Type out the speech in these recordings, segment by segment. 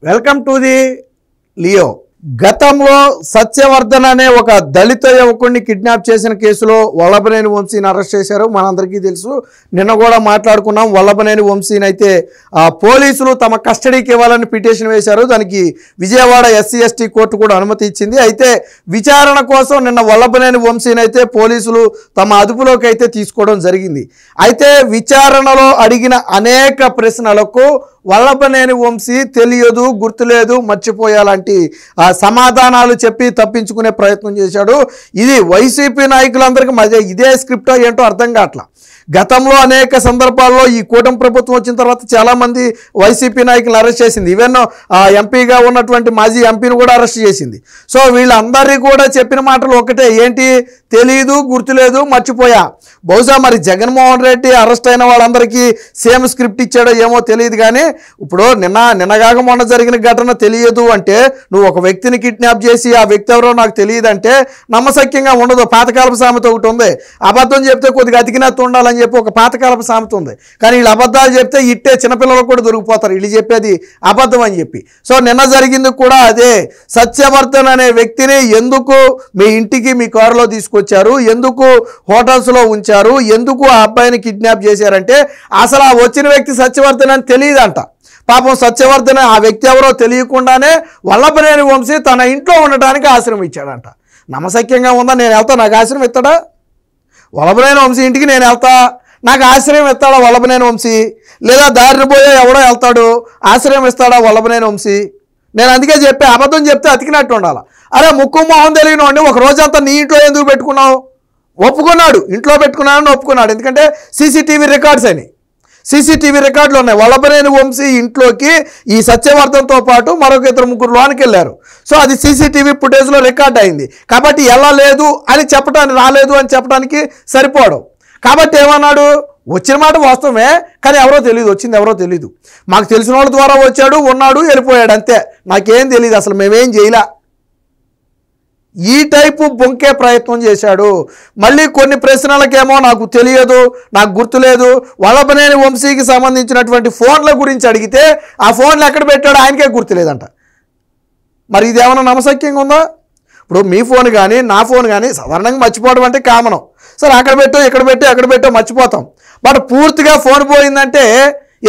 Welcome to the Leo. గతంలో సత్యవర్ధన్ అనే ఒక దళిత యువకుడిని కిడ్నాప్ చేసిన కేసులో వల్లభనేని వంశీని అరెస్ట్ చేశారు. మనందరికీ తెలుసు. నిన్న కూడా మాట్లాడుకున్నాం. వల్లభనేని వంశీని అయితే పోలీసులు తమ కస్టడీకి ఇవ్వాలని పిటిషన్ వేశారు. దానికి విజయవాడ SC/ST కోర్టు కూడా అనుమతి ఇచ్చింది. అయితే విచారణ కోసం నిన్న వల్లభనేని వంశీని అయితే పోలీసులు తమ అదుపులోకి అయితే తీసుకోవడం జరిగింది. అయితే విచారణలో అడిగిన అనేక ప్రశ్నలకు వల్లభనేని వంశీ తెలియదు, గుర్తులేదు, మర్చిపోయాలంటి సమాధానాలు చెప్పి తప్పించుకునే ప్రయత్నం చేశాడు. ఇది వైసీపీ నాయకులందరికీ మధ్య ఇదే స్క్రిప్టో ఏంటో అర్థం కావట్లా. గతంలో అనేక సందర్భాల్లో ఈ కూటమి ప్రభుత్వం వచ్చిన తర్వాత చాలామంది వైసీపీ నాయకులను అరెస్ట్ చేసింది. ఈవెన్ ఎంపీగా ఉన్నటువంటి మాజీ ఎంపీని కూడా అరెస్ట్ చేసింది. సో వీళ్ళందరికీ కూడా చెప్పిన మాటలు ఒకటే, ఏంటి? తెలీదు, గుర్తులేదు, మర్చిపోయా. బహుశా మరి జగన్మోహన్ రెడ్డి అరెస్ట్ అయిన వాళ్ళందరికీ సేమ్ స్క్రిప్ట్ ఇచ్చాడో ఏమో తెలియదు. కానీ ఇప్పుడు నిన్నగాక మొన్న జరిగిన ఘటన తెలియదు అంటే, నువ్వు ఒక వ్యక్తిని కిడ్నాప్ చేసి ఆ వ్యక్తి ఎవరో నాకు తెలియదు అంటే నమ్మశక్యంగా ఉండదు. పాతకాలపు సామెత ఒకటి ఉంది, అబద్ధం చెప్తే కొద్దిగా అతికినట్టు ఉండాలని చెప్పి ఒక పాతకాలపు సామెత ఉంది. కానీ వీళ్ళు అబద్ధాలు చెప్తే ఇట్టే చిన్నపిల్లలకు కూడా దొరికిపోతారు, వీళ్ళు చెప్పేది అబద్ధం అని చెప్పి. సో నిన్న జరిగింది కూడా అదే. సత్యవర్ధన్ అనే వ్యక్తిని ఎందుకు మీ ఇంటికి మీ కారులో తీసుకొచ్చారు, ఎందుకు హోటల్స్లో ఉంచారు, ఎందుకు ఆ అబ్బాయిని కిడ్నాప్ చేశారంటే అసలు ఆ వచ్చిన వ్యక్తి సత్యవర్ధన్ అని తెలియదంట. పాపం సత్యవర్ధన్ ఆ వ్యక్తి ఎవరో తెలియకుండానే వల్లభనేని వంశీ తన ఇంట్లో ఉండటానికి ఆశ్రమం ఇచ్చాడంట. నమ్మశక్యంగా ఉందా? నేను వెళ్తా, నాకు ఆశ్రమం ఇస్తాడా? వల్లభనేని వంశీ ఇంటికి నేను వెళ్తా, నాకు ఆశ్రయం ఇస్తాడా వల్లభనేని వంశీ? లేదా దారిని పోయే ఎవడో వెళ్తాడు, ఆశ్రయం ఇస్తాడా వల్లభనేని వంశీ? నేను అందుకే చెప్పి అబద్ధం చెప్తే అతికినట్టు ఉండాలి. అరే ముక్కు మొహం తెలియనివాడిని ఒక రోజంతా నీ ఇంట్లో ఎందుకు పెట్టుకున్నావు? ఒప్పుకున్నాడు, ఇంట్లో పెట్టుకున్నాడని ఒప్పుకున్నాడు. ఎందుకంటే CCTV రికార్డ్స్ అని, CCTV రికార్డులు ఉన్నాయి. వల్లభనేని వంశీ ఇంట్లోకి ఈ సత్యవర్ధన్తో పాటు మరొక 2-3 లోనికి వెళ్ళారు. సో అది CCTV ఫుటేజ్లో రికార్డ్ అయింది. కాబట్టి వెళ్ళలేదు అని చెప్పడానికి, రాలేదు అని చెప్పడానికి సరిపోవడం. కాబట్టి ఏమన్నాడు? వచ్చిన మాట వాస్తవమే, కానీ ఎవరో తెలియదు, వచ్చింది ఎవరో తెలియదు. మాకు తెలిసిన వాళ్ళ ద్వారా వచ్చాడు, ఉన్నాడు, వెళ్ళిపోయాడు, అంతే, నాకేం తెలియదు, అసలు మేమేం చేయలే. ఈ టైపు బొంకే ప్రయత్నం చేశాడు. మళ్ళీ కొన్ని ప్రశ్నలకేమో నాకు తెలియదు, నాకు గుర్తులేదు. వల్లభనేని వంశీకి సంబంధించినటువంటి ఫోన్ల గురించి అడిగితే ఆ ఫోన్లు ఎక్కడ పెట్టాడో ఆయనకే గుర్తులేదంట. మరి ఇదేమన్నా నమ్మశక్యంగా ఉందా? ఇప్పుడు మీ ఫోన్ కానీ నా ఫోన్ కానీ సాధారణంగా మర్చిపోవడం అంటే కామనం. సరే అక్కడ పెట్టో ఇక్కడ పెట్టో ఎక్కడ పెట్టో మర్చిపోతాం. బట్ పూర్తిగా ఫోన్ పోయిందంటే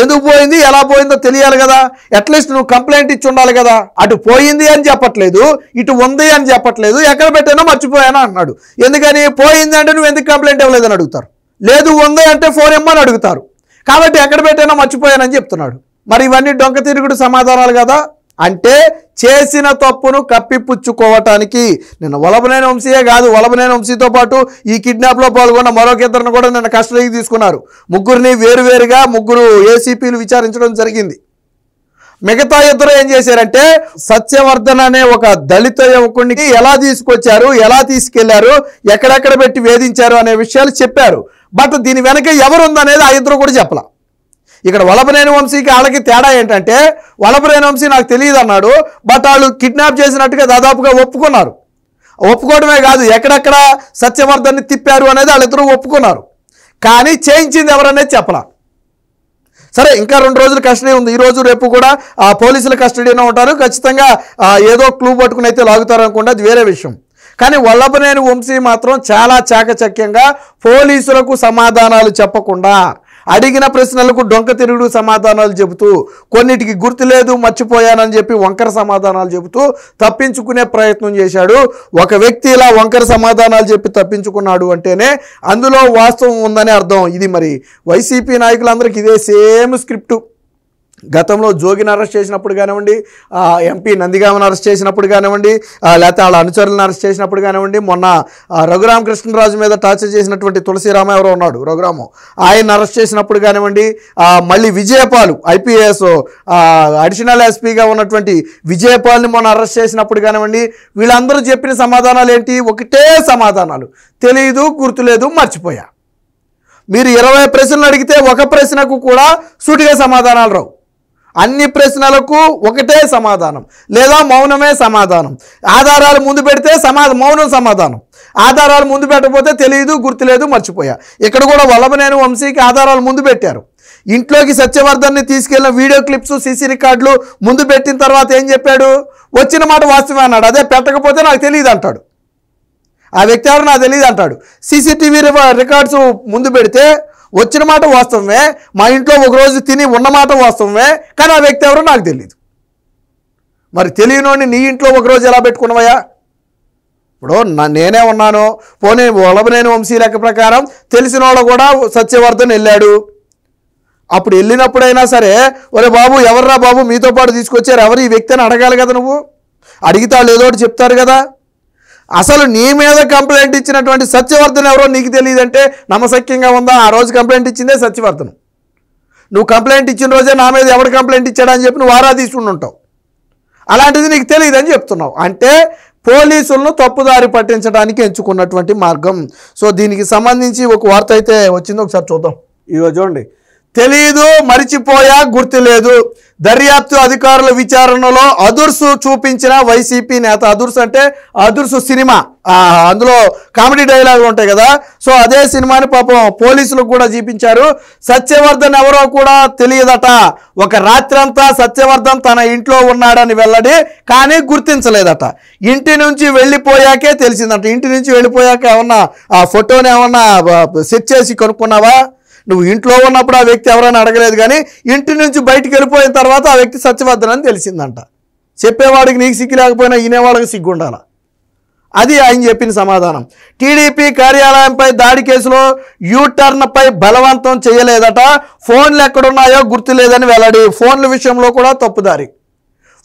ఎందుకు పోయింది, ఎలా పోయిందో తెలియాలి కదా. అట్లీస్ట్ నువ్వు కంప్లైంట్ ఇచ్చి ఉండాలి కదా. అటు పోయింది అని చెప్పట్లేదు, ఇటు ఉంది అని చెప్పట్లేదు, ఎక్కడ పెట్టానో మర్చిపోయానో అన్నాడు. ఎందుకని? పోయింది అంటే నువ్వు ఎందుకు కంప్లైంట్ ఇవ్వలేదని అడుగుతారు, లేదు ఉంది అంటే ఫోన్ ఇమ్మని అడుగుతారు. కాబట్టి ఎక్కడ పెట్టానో మర్చిపోయానని చెప్తున్నాడు. మరి ఇవన్నీ డొంక తిరుగుడు సమాధానాలు కదా. అంటే చేసిన తప్పును కప్పిపుచ్చుకోవటానికి నిన్న వల్లభనేని వంశీయే కాదు, వల్లభనేని వంశీతో పాటు ఈ కిడ్నాప్లో పాల్గొన్న మరొక ఇద్దరిని కూడా నిన్న కస్టడీకి తీసుకున్నారు. ముగ్గురిని వేరువేరుగా 3 ACPలు విచారించడం జరిగింది. మిగతా ఇద్దరు ఏం చేశారంటే సత్యవర్ధన్ అనే ఒక దళిత యువకుడిని ఎలా తీసుకొచ్చారు, ఎలా తీసుకెళ్లారు, ఎక్కడెక్కడ పెట్టి వేధించారు అనే విషయాలు చెప్పారు. బట్ దీని వెనక ఎవరుందనేది ఆ ఇద్దరు కూడా చెప్పలా. ఇక్కడ వల్లభనేని వంశీకి వాళ్ళకి తేడా ఏంటంటే, వల్లభనేని వంశీ నాకు తెలియదు అన్నాడు, బట్ వాళ్ళు కిడ్నాప్ చేసినట్టుగా దాదాపుగా ఒప్పుకున్నారు. ఒప్పుకోవడమే కాదు, ఎక్కడెక్కడ సత్యవర్ధన్ని తిప్పారు అనేది వాళ్ళిద్దరూ ఒప్పుకున్నారు. కానీ చేయించింది ఎవరనేది చెప్పలా. సరే ఇంకా 2 రోజులు కస్టడీ ఉంది. ఈరోజు రేపు కూడా పోలీసుల కస్టడీలో ఉంటారు. ఖచ్చితంగా ఏదో క్లూ పట్టుకుని అయితే లాగుతారు అనుకుంటే అది వేరే విషయం. కానీ వల్లభనేని వంశీ మాత్రం చాలా చాకచక్యంగా పోలీసులకు సమాధానాలు చెప్పకుండా అడిగిన ప్రశ్నలకు డొంక తిరుగుడు సమాధానాలు చెబుతూ, కొన్నిటికి గుర్తులేదు, మర్చిపోయానని చెప్పి వంకర సమాధానాలు చెబుతూ తప్పించుకునే ప్రయత్నం చేశాడు. ఒక వ్యక్తి ఇలా వంకర సమాధానాలు చెప్పి తప్పించుకున్నాడు అంటేనే అందులో వాస్తవం ఉందని అర్థం. ఇది మరి వైసీపీ నాయకులందరికీ ఇదే సేమ్ స్క్రిప్టు. గతంలో జోగిని అరెస్ట్ చేసినప్పుడు కానివ్వండి, ఎంపీ నందిగామని అరెస్ట్ చేసినప్పుడు కానివ్వండి, లేకపోతే వాళ్ళ అనుచరులను అరెస్ట్ చేసినప్పుడు కానివ్వండి, మొన్న రఘురామకృష్ణరాజు మీద టార్చర్ చేసినటువంటి తులసిరామ ఎవరో ఉన్నాడు, రఘురాము, ఆయన అరెస్ట్ చేసినప్పుడు కానివ్వండి, మళ్ళీ విజయపాల్ IPS అడిషనల్ SPగా ఉన్నటువంటి విజయపాల్ని మొన్న అరెస్ట్ చేసినప్పుడు కానివ్వండి, వీళ్ళందరూ చెప్పిన సమాధానాలు ఏంటి? ఒకటే సమాధానాలు, తెలియదు, గుర్తులేదు, మర్చిపోయా. మీరు 20 ప్రశ్నలు అడిగితే ఒక ప్రశ్నకు కూడా సూటిగా సమాధానాలు రావు. అన్ని ప్రశ్నలకు ఒకటే సమాధానం, లేదా మౌనమే సమాధానం. ఆధారాలు ముందు పెడితే మౌనం సమాధానం, ఆధారాలు ముందు పెట్టకపోతే తెలియదు, గుర్తులేదు, మర్చిపోయా. ఇక్కడ కూడా వల్లభనేని వంశీకి ఆధారాలు ముందు పెట్టారు. ఇంట్లోకి సత్యవర్ధన్ని తీసుకెళ్లిన వీడియో క్లిప్స్ సీసీ రికార్డులు ముందు పెట్టిన తర్వాత ఏం చెప్పాడు? వచ్చిన మాట వాస్తవమే అన్నాడు. అదే పెట్టకపోతే నాకు తెలియదు అంటాడు. ఆ వ్యక్తి ఎవరు నాకు తెలియదు అంటాడు. సీసీటీవీ రికార్డ్స్ ముందు పెడితే వచ్చిన మాట వాస్తవమే, మా ఇంట్లో ఒకరోజు తిని ఉన్న మాట వాస్తవమే, కానీ ఆ వ్యక్తి ఎవరో నాకు తెలియదు. మరి తెలియనోడిని నీ ఇంట్లో ఒకరోజు ఎలా పెట్టుకున్నావయ్యా? ఇప్పుడు నేనే ఉన్నాను, పోనీ వల్లభనేని వంశీ లెక్క ప్రకారం తెలిసిన వాళ్ళు కూడా సత్యవర్ధన్ వెళ్ళాడు. అప్పుడు వెళ్ళినప్పుడైనా సరే, ఒరే బాబు ఎవర్రా బాబు మీతో పాటు తీసుకొచ్చారు, ఎవరు ఈ వ్యక్తి అని అడగాలి కదా. నువ్వు అడిగితే వాళ్ళు ఏదో ఒకటి చెప్తారు కదా. అసలు నీ మీద కంప్లైంట్ ఇచ్చినటువంటి సత్యవర్ధన్ ఎవరో నీకు తెలియదంటే నమ్మశక్యంగా ఉందా? ఆ రోజు కంప్లైంట్ ఇచ్చిందే సత్యవర్ధన్. నువ్వు కంప్లైంట్ ఇచ్చిన రోజే నా మీద ఎవడు కంప్లైంట్ ఇచ్చాడని చెప్పి నువ్వు ఆరా తీసుకుని ఉంటావు. అలాంటిది నీకు తెలియదని చెప్తున్నావు. అంటే పోలీసులను తప్పుదారి పట్టించడానికి ఎంచుకున్నటువంటి మార్గం. సో దీనికి సంబంధించి ఒక వార్త అయితే వచ్చిందో ఒకసారి చూద్దాం. ఇగో చూడండి, తెలీదు, మరిచిపోయా, గుర్తులేదు, దర్యాప్తు అధికారుల విచారణలో అదుర్సు చూపించిన వైసీపీ నేత. అదుర్సు అంటే అదుర్సు సినిమా, అందులో కామెడీ డైలాగులు ఉంటాయి కదా. సో అదే సినిమాని పాపం పోలీసులకు కూడా చూపించారు. సత్యవర్ధన్ ఎవరో కూడా తెలియదట. ఒక రాత్రంతా సత్యవర్ధన్ తన ఇంట్లో ఉన్నాడని వెల్లడి, కానీ గుర్తించలేదట. ఇంటి నుంచి వెళ్ళిపోయాకే తెలిసిందట. ఇంటి నుంచి వెళ్ళిపోయాక ఏమన్నా ఆ ఫోటోని ఏమన్నా సెట్ చేసి కనుక్కున్నావా? నువ్వు ఇంట్లో ఉన్నప్పుడు ఆ వ్యక్తి ఎవరైనా అడగలేదు, కానీ ఇంటి నుంచి బయటికి వెళ్ళిపోయిన తర్వాత ఆ వ్యక్తి సత్యవర్ధన్ అని తెలిసిందంట. చెప్పేవాడికి నీకు సిగ్గు లేకపోయినా ఈనేవాళ్ళకి సిగ్గు ఉండాల. అది ఆయన చెప్పిన సమాధానం. టీడీపీ కార్యాలయంపై దాడి కేసులో యూటర్న్పై బలవంతం చేయలేదట. ఫోన్లు ఎక్కడున్నాయో గుర్తులేదని వెల్లడి. ఫోన్ల విషయంలో కూడా తప్పుదారి.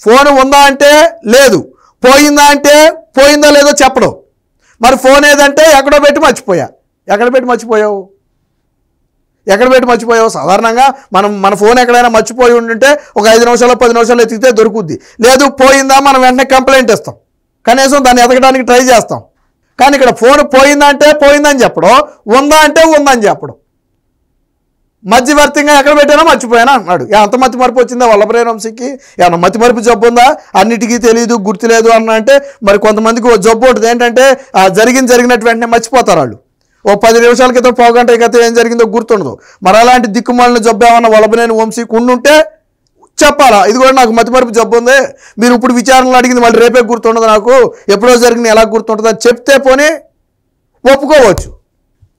ఫోన్ ఉందా అంటే లేదు, పోయిందా అంటే పోయిందా లేదో చెప్పడం. మరి ఫోన్ ఏదంటే ఎక్కడో పెట్టి మర్చిపోయా. ఎక్కడ పెట్టి మర్చిపోయావు? సాధారణంగా మన ఫోన్ ఎక్కడైనా మర్చిపోయి ఉంటుంటే ఒక 5 నిమిషాలు 10 నిమిషాలు ఎతికితే దొరుకుద్ది. లేదు, పోయిందా మనం వెంటనే కంప్లైంట్ ఇస్తాం, కనీసం దాన్ని ఎతకడానికి ట్రై చేస్తాం. కానీ ఇక్కడ ఫోన్ పోయిందా అంటే పోయిందని చెప్పడం, ఉందా అంటే ఉందని చెప్పడం. మధ్యవర్తిగా ఎక్కడ పెట్టానో మర్చిపోయానా అన్నాడు. అంత మతి మరుపు వచ్చిందా వల్లభనేని వంశీకి? ఏమన్నా మతి మరుపు జబ్బు ఉందా? అన్నిటికీ తెలియదు, గుర్తులేదు అన్న అంటే మరి కొంతమందికి ఓ జబ్బు ఉంటుంది ఏంటంటే జరిగినట్టు వెంటనే మర్చిపోతారు వాళ్ళు. ఓ 10 నిమిషాల క్రితం, పావుగంట క్రితం ఏం జరిగిందో గుర్తుండదు. మరి అలాంటి దిక్కుమాలిన జబ్బు ఏమన్నా వల్లభనేని వంశీకి ఉండుంటే చెప్పాలా, ఇది కూడా నాకు మతిమరుపు జబ్బు ఉంది, మీరు ఇప్పుడు విచారణలు అడిగింది మళ్ళీ రేపే గుర్తుండదు, నాకు ఎప్పుడో జరిగింది ఎలా గుర్తుంటుంది అని చెప్తే పోనీ ఒప్పుకోవచ్చు.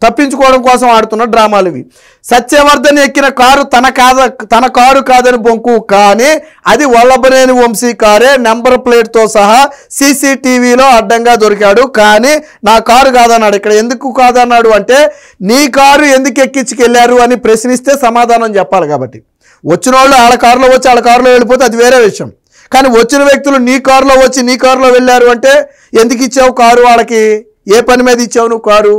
తప్పించుకోవడం కోసం ఆడుతున్న డ్రామాలు ఇవి. సత్యవర్ధన్ ఎక్కిన కారు తన కారు కాదని బొంకు, కానీ అది వల్లభనేని వంశీ కారే. నెంబర్ ప్లేట్తో సహా సీసీటీవీలో అడ్డంగా దొరికాడు, కానీ నా కారు కాదన్నాడు. ఇక్కడ ఎందుకు కాదన్నాడు అంటే, నీ కారు ఎందుకు ఎక్కించుకెళ్ళారు అని ప్రశ్నిస్తే సమాధానం చెప్పాలి. కాబట్టి వచ్చిన వాళ్ళు వాళ్ళ కారులో వచ్చి వాళ్ళ కారులో వెళ్ళిపోతే అది వేరే విషయం. కానీ వచ్చిన వ్యక్తులు నీ కారులో వచ్చి నీ కారులో వెళ్ళారు అంటే ఎందుకు ఇచ్చావు కారు వాళ్ళకి? ఏ పని మీద ఇచ్చావు నువ్వు కారు?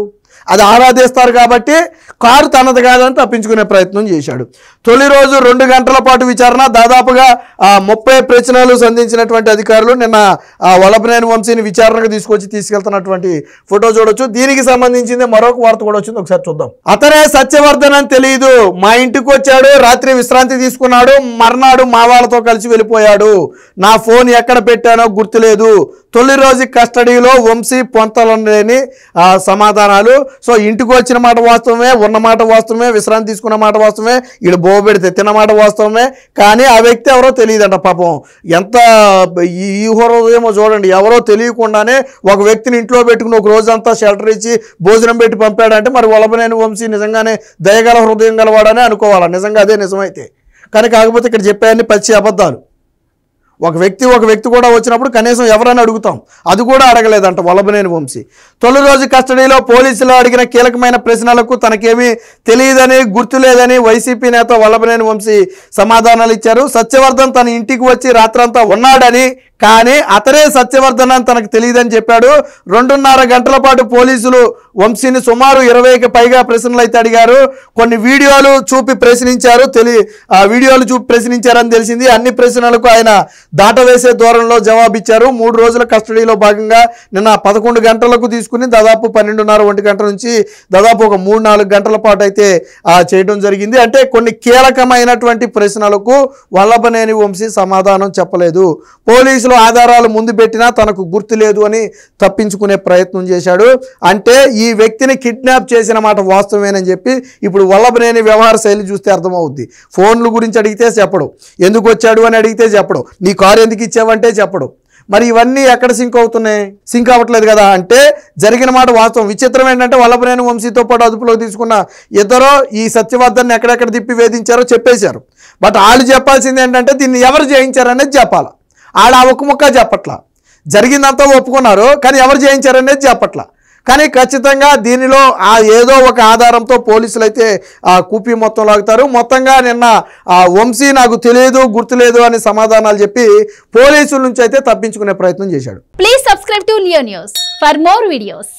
అది ఆరాధిస్తారు కాబట్టి కారు తనది కాదని తప్పించుకునే ప్రయత్నం చేశాడు. తొలి రోజు 2 గంటల పాటు విచారణ, దాదాపుగా 30 ప్రశ్నలు సంధించినటువంటి అధికారులు నిన్న వల్లభనేని వంశీని విచారణకు తీసుకెళ్తున్నటువంటి ఫోటో చూడొచ్చు. దీనికి సంబంధించింది మరొక వార్త కూడా వచ్చింది, ఒకసారి చూద్దాం. అతనే సత్యవర్ధన్ అని తెలియదు, మా ఇంటికి వచ్చాడు, రాత్రి విశ్రాంతి తీసుకున్నాడు, మర్నాడు మా వాళ్ళతో కలిసి వెళ్ళిపోయాడు, నా ఫోన్ ఎక్కడ పెట్టానో గుర్తులేదు. తొలి రోజు కస్టడీలో వంశీ పొంతలేని సమాధానాలు. సో ఇంటికి వచ్చిన మాట వాస్తవమే, ఉన్న మాట వాస్తవమే, విశ్రాంతి తీసుకున్న మాట వాస్తవమే, వీళ్ళు బోబెడితే తిన్న మాట వాస్తవమే, కానీ ఆ వ్యక్తి ఎవరో తెలియదంట. పాపం ఎంత ఈ హృదయమో చూడండి. ఎవరో తెలియకుండానే ఒక వ్యక్తిని ఇంట్లో పెట్టుకుని ఒక రోజంతా షెల్టర్ ఇచ్చి భోజనం పెట్టి పంపాడంటే మరి వల్లభనేని వంశీ నిజంగానే దయగల హృదయం గలవాడనే అనుకోవాలా. నిజంగా అదే నిజమైతే. కానీ కాకపోతే ఇక్కడ చెప్పాయన్ని పచ్చి అబద్ధాలు. ఒక వ్యక్తి కూడా వచ్చినప్పుడు కనీసం ఎవరైనా అడుగుతాం, అది కూడా అడగలేదంట వల్లభనేని వంశీ. తొలి రోజు కస్టడీలో పోలీసులు అడిగిన కీలకమైన ప్రశ్నలకు తనకేమీ తెలియదని, గుర్తులేదని వైసీపీ నేత వల్లభనేని వంశీ సమాధానాలు ఇచ్చారు. సత్యవర్ధన్ తన ఇంటికి వచ్చి రాత్రంతా ఉన్నాడని, కానీ అతనే సత్యవర్ధన్ అని తనకు తెలియదని చెప్పాడు. 2.5 గంటల పాటు పోలీసులు వంశీని సుమారు 20కి పైగా ప్రశ్నలు అయితే అడిగారు. కొన్ని వీడియోలు చూపి ప్రశ్నించారని తెలిసింది. అన్ని ప్రశ్నలకు ఆయన దాటవేసే ధోరణిలో జవాబిచ్చారు. 3 రోజుల కస్టడీలో భాగంగా నిన్న 11 గంటలకు తీసుకుని దాదాపు 12:30 గంట నుంచి దాదాపు ఒక 3-4 గంటల పాటు అయితే చేయడం జరిగింది. అంటే కొన్ని కీలకమైనటువంటి ప్రశ్నలకు వల్లభనేని వంశీ సమాధానం చెప్పలేదు. పోలీసులు ఆధారాలు ముందు పెట్టినా తనకు గుర్తు లేదు అని తప్పించుకునే ప్రయత్నం చేశాడు. అంటే ఈ వ్యక్తిని కిడ్నాప్ చేసిన మాట వాస్తవమేనని చెప్పి ఇప్పుడు వల్లభనేని వ్యవహార శైలి చూస్తే అర్థమవుద్ది. ఫోన్లు గురించి అడిగితే చెప్పడు, ఎందుకు వచ్చాడు అని అడిగితే చెప్పడు, నీ కారు ఎందుకు ఇచ్చావంటే చెప్పడు. మరి ఇవన్నీ ఎక్కడ సింక్ అవుతున్నాయి? సింక్ అవ్వట్లేదు కదా. అంటే జరిగిన మాట వాస్తవం. విచిత్రం ఏంటంటే వల్లభనేని వంశీతో పాటు అదుపులోకి తీసుకున్న ఇద్దరు ఈ సత్యవర్ధన్ ఎక్కడెక్కడ తిప్పి వేధించారో చెప్పేశారు. బట్ వాళ్ళు చెప్పాల్సింది ఏంటంటే దీన్ని ఎవరు చేయించారనేది చెప్పాలి. ఆడ ఒక్క ముక్క చెప్పట్లా. జరిగిందంతా ఒప్పుకున్నారు, కానీ ఎవరు చేయించారనేది చెప్పట్లా. కానీ ఖచ్చితంగా దీనిలో ఏదో ఒక ఆధారంతో పోలీసులు అయితే కూపీ మొత్తం లాగుతారు. మొత్తంగా నిన్న వంశీ నాకు తెలియదు, గుర్తులేదు అని సమాధానాలు చెప్పి పోలీసుల నుంచి అయితే తప్పించుకునే ప్రయత్నం చేశాడు. Please subscribe to Leo news for more videos.